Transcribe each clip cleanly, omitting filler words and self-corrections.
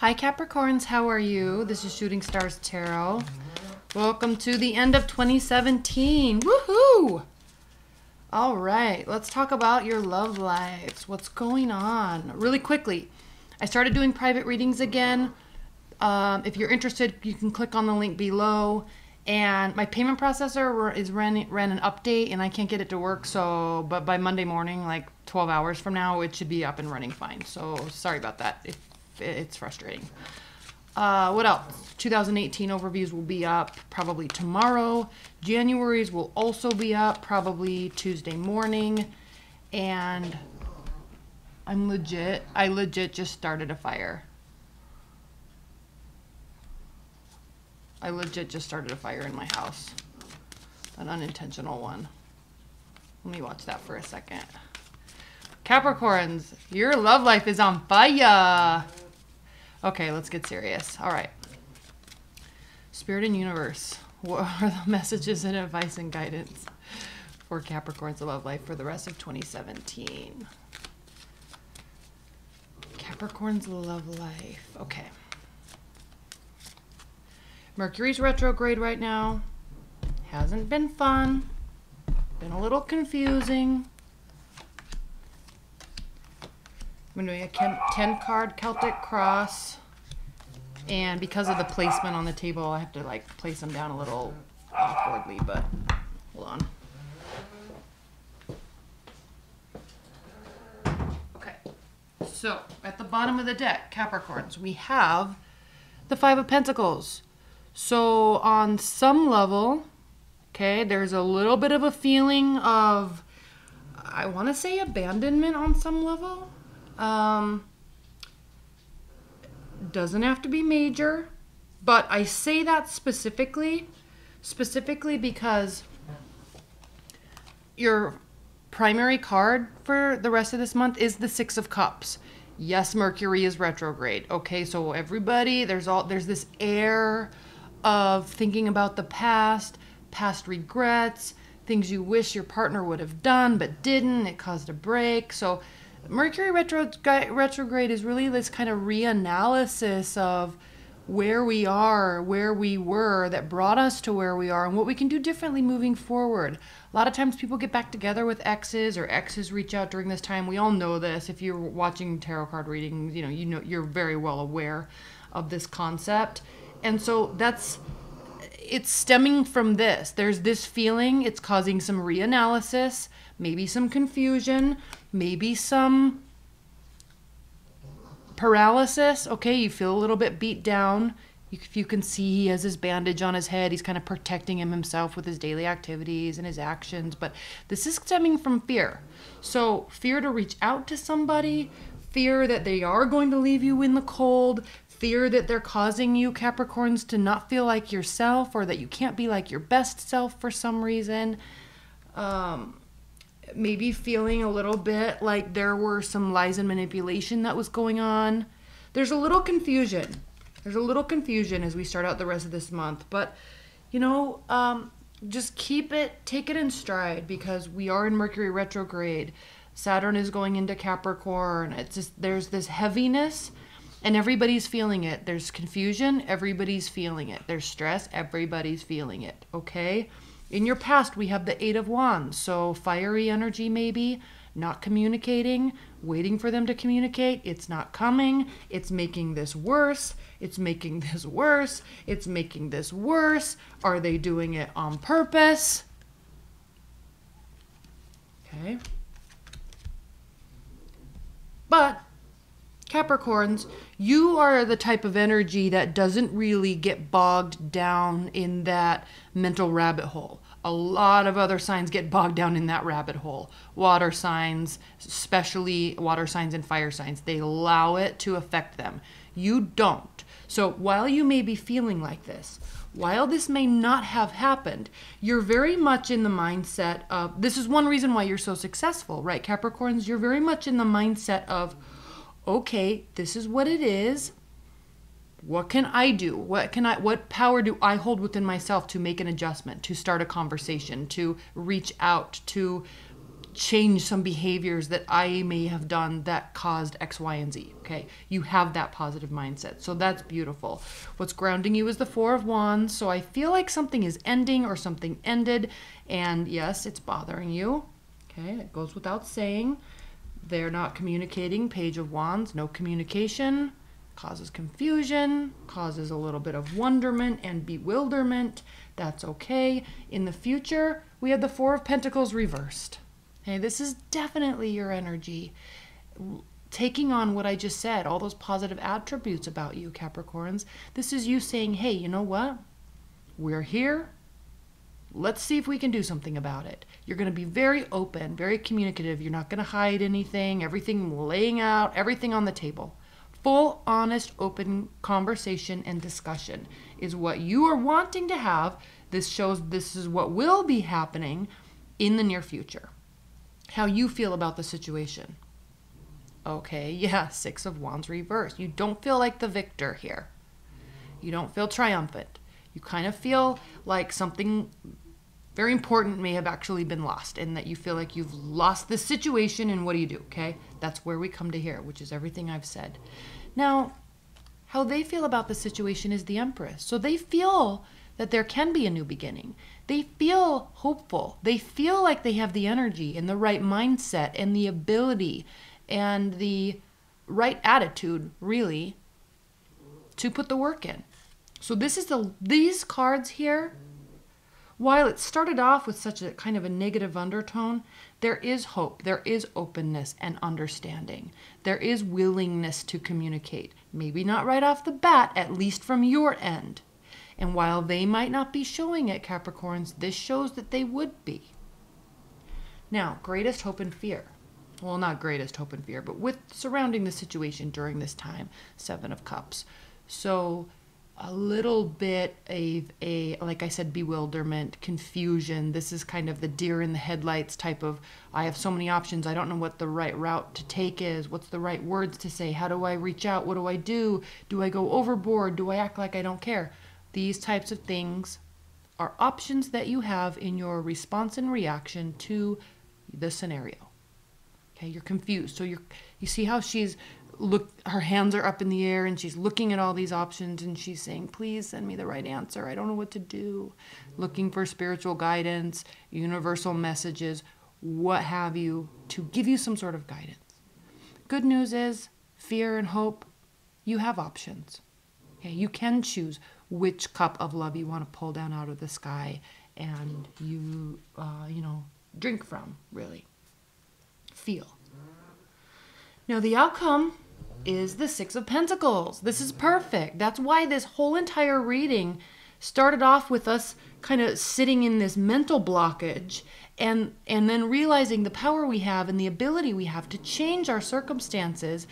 Hi Capricorns, how are you? This is Shooting Stars Tarot. Welcome to the end of 2017. Woohoo! All right, let's talk about your love lives. What's going on? Really quickly, I started doing private readings again. If you're interested, you can click on the link below. And my payment processor ran an update and I can't get it to work. But by Monday morning, like 12 hours from now, it should be up and running fine. So sorry about that if it's frustrating. What else? 2018 overviews will be up probably tomorrow. January's will also be up probably Tuesday morning. And I legit just started a fire. I legit just started a fire in my house. An unintentional one. Let me watch that for a second. Capricorns, your love life is on fire. Okay, let's get serious. All right. Spirit and universe. What are the messages and advice and guidance for Capricorn's love life for the rest of 2017? Capricorn's love life. Okay. Mercury's retrograde right now. Hasn't been fun. Been a little confusing. I'm doing a 10-card Celtic cross. And because of the placement on the table, I have to like place them down a little awkwardly, but hold on. Okay. So, at the bottom of the deck, Capricorns, we have the Five of Pentacles. So on some level, okay, there's a little bit of a feeling of, I want to say abandonment on some level. Doesn't have to be major, but I say that specifically because your primary card for the rest of this month is the Six of Cups. Yes, Mercury is retrograde. Okay, so everybody, there's this air of thinking about the past regrets, things you wish your partner would have done but didn't. It caused a break. So Mercury retrograde is really this kind of reanalysis of where we are, where we were, that brought us to where we are, and what we can do differently moving forward. A lot of times people get back together with exes, or exes reach out during this time. We all know this. If you're watching tarot card readings, you know you're very well aware of this concept. And so it's stemming from this. There's this feeling, it's causing some reanalysis, maybe some confusion, maybe some paralysis. Okay, you feel a little bit beat down. If you can see, he has his bandage on his head. He's kind of protecting himself with his daily activities and his actions. But this is stemming from fear. So fear to reach out to somebody, fear that they are going to leave you in the cold, fear that they're causing you, Capricorns, to not feel like yourself, or that you can't be like your best self for some reason. Maybe feeling a little bit like there were some lies and manipulation that was going on. There's a little confusion. There's a little confusion as we start out the rest of this month. But, just take it in stride, because we are in Mercury retrograde. Saturn is going into Capricorn. It's just, there's this heaviness. And everybody's feeling it. There's confusion, everybody's feeling it. There's stress, everybody's feeling it, okay? In your past, we have the Eight of Wands, so fiery energy maybe, not communicating, waiting for them to communicate. It's not coming. It's making this worse. It's making this worse. It's making this worse. Are they doing it on purpose? Okay. But Capricorns, you are the type of energy that doesn't really get bogged down in that mental rabbit hole. A lot of other signs get bogged down in that rabbit hole. Water signs, especially water signs and fire signs, they allow it to affect them. You don't. So while you may be feeling like this, while this may not have happened, you're very much in the mindset of, this is one reason why you're so successful, right, Capricorns? You're very much in the mindset of, okay, this is what it is. What can I do? What power do I hold within myself to make an adjustment, to start a conversation, to reach out, to change some behaviors that I may have done that caused X, Y, and Z. Okay. You have that positive mindset. So that's beautiful. What's grounding you is the Four of Wands. So I feel like something is ending or something ended. And yes, it's bothering you. Okay. It goes without saying. They're not communicating. Page of Wands, no communication. Causes confusion, causes a little bit of wonderment and bewilderment. That's okay. In the future, we have the Four of Pentacles reversed. Okay, this is definitely your energy. Taking on what I just said, all those positive attributes about you, Capricorns. This is you saying, hey, you know what? We're here. Let's see if we can do something about it. You're going to be very open, very communicative. You're not going to hide anything, everything laying out, everything on the table. Full, honest, open conversation and discussion is what you are wanting to have. This shows this is what will be happening in the near future. How you feel about the situation. Okay, yeah, Six of Wands reversed. You don't feel like the victor here. You don't feel triumphant. You kind of feel like something very important may have actually been lost and that you feel like you've lost this situation, and what do you do, okay? That's where we come to here, which is everything I've said. Now, how they feel about the situation is the Empress. So they feel that there can be a new beginning. They feel hopeful. They feel like they have the energy and the right mindset and the ability and the right attitude, really, to put the work in. So this is these cards here. While it started off with such a kind of a negative undertone, there is hope, there is openness and understanding. There is willingness to communicate. Maybe not right off the bat, at least from your end. And while they might not be showing it, Capricorns, this shows that they would be. Now, greatest hope and fear. Well, not greatest hope and fear, but with surrounding the situation during this time, Seven of Cups. So a little bit of like I said, bewilderment, confusion. This is kind of the deer in the headlights type of, I have so many options. I don't know what the right route to take is. What's the right words to say? How do I reach out? What do I do? Do I go overboard? Do I act like I don't care? These types of things are options that you have in your response and reaction to the scenario. Okay, you're confused. So you see how she's her hands are up in the air and she's looking at all these options and she's saying, please send me the right answer. I don't know what to do. Looking for spiritual guidance, universal messages, what have you, to give you some sort of guidance. Good news is, fear and hope, you have options. Okay, you can choose which cup of love you want to pull down out of the sky and you drink from, really. Feel. Now the outcome is the Six of Pentacles. This is perfect. That's why this whole entire reading started off with us kind of sitting in this mental blockage and then realizing the power we have and the ability we have to change our circumstances.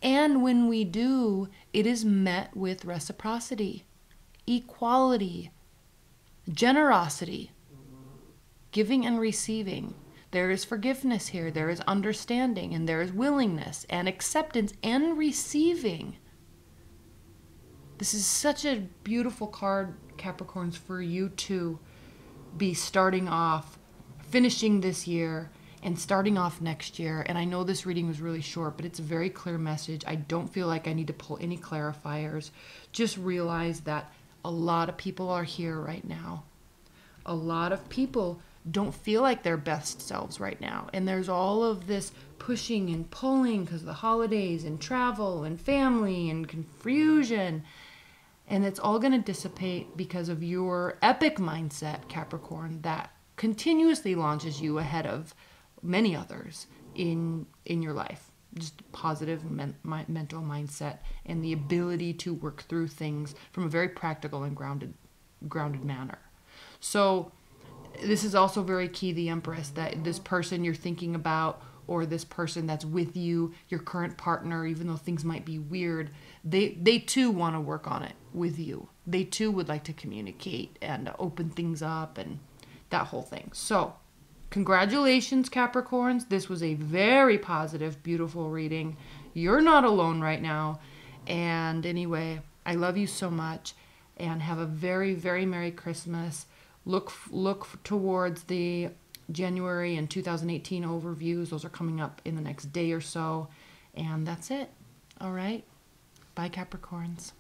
And when we do, it is met with reciprocity, equality, generosity, giving and receiving. There is forgiveness here, there is understanding, and there is willingness and acceptance and receiving. This is such a beautiful card, Capricorns, for you to be starting off, finishing this year, and starting off next year. And I know this reading was really short, but it's a very clear message. I don't feel like I need to pull any clarifiers. Just realize that a lot of people are here right now. A lot of people don't feel like their best selves right now. And there's all of this pushing and pulling because of the holidays and travel and family and confusion. And it's all going to dissipate because of your epic mindset, Capricorn, that continuously launches you ahead of many others in your life. Just positive mental mindset and the ability to work through things from a very practical and grounded manner. So this is also very key, the Empress, that this person you're thinking about or this person that's with you, your current partner, even though things might be weird, they too want to work on it with you. They too would like to communicate and open things up and that whole thing. So congratulations, Capricorns. This was a very positive, beautiful reading. You're not alone right now. And anyway, I love you so much and have a very, very Merry Christmas. Look towards the January and 2018 overviews. Those are coming up in the next day or so. And that's it. All right. Bye, Capricorns.